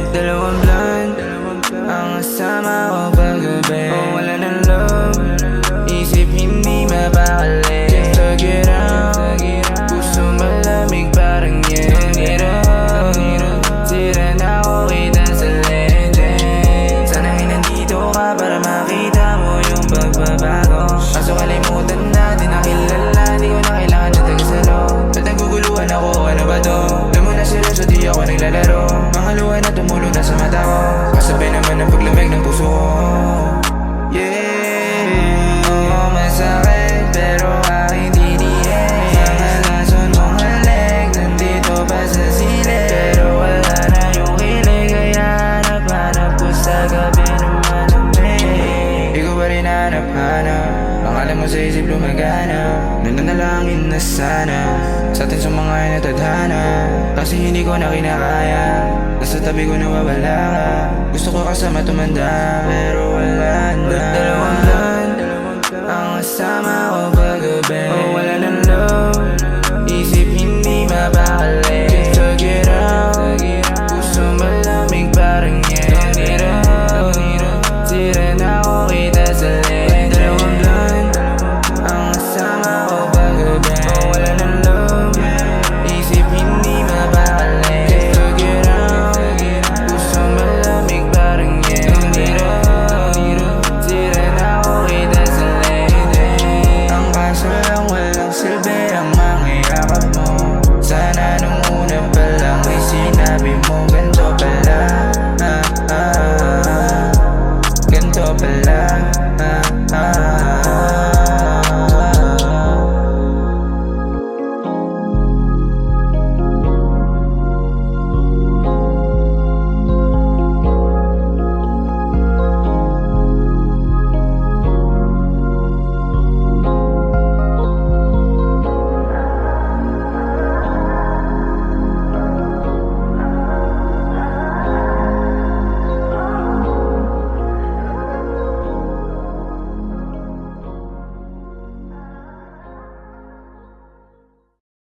Dalawang blunt ang kasama ko paggabi. Wala ng love, isip hindi mapakali. Tug it out, puso malamig parang yero. Tira na ako kita sa lente. Sana ay nandito ka para makita mo yung pagbabago. Kaso kalimutan natin na kilala, di ko na kailangan na tagasalo. Ba't naguguluhan ako, ano ba to? Alam mo na seryoso, di ako naglalaro. Mga luha na tumulong na sa mata ko, kasabay naman ang paglamig ng puso ko. Yeah, oo, masakit pero aking tinihin. Mga lason mong halik, nandito pa sa sili. Pero wala na yung kilig, kaya hanap-hanap ko sa gabi ng malamig. Di ko pa rin hanap-hanap, pangalan mo sa isip lumagana. Nananalangin na sana sa atin sa mga inatadhana, kasi hindi ko na kinakaya. Nasa tabi ko nawawala ka, gusto ko kasama tumanda, pero wala na. Dalawang blunt ang kasama ko paggabi. Wala ng love, isip hindi mapakali. Tug it out, puso malamig parang yero. Tira na ako kita sa lente. Dalawang blunt ang kasama ko paggabi. Wala ng love, isip hindi mapakali. Tug it out, puso malamig parang yero. Tira na ako kita sa lente. Ang kaso lang walang silbi ang mga yakap mo. Sana nung una pa lang ay sinabi mo ganda.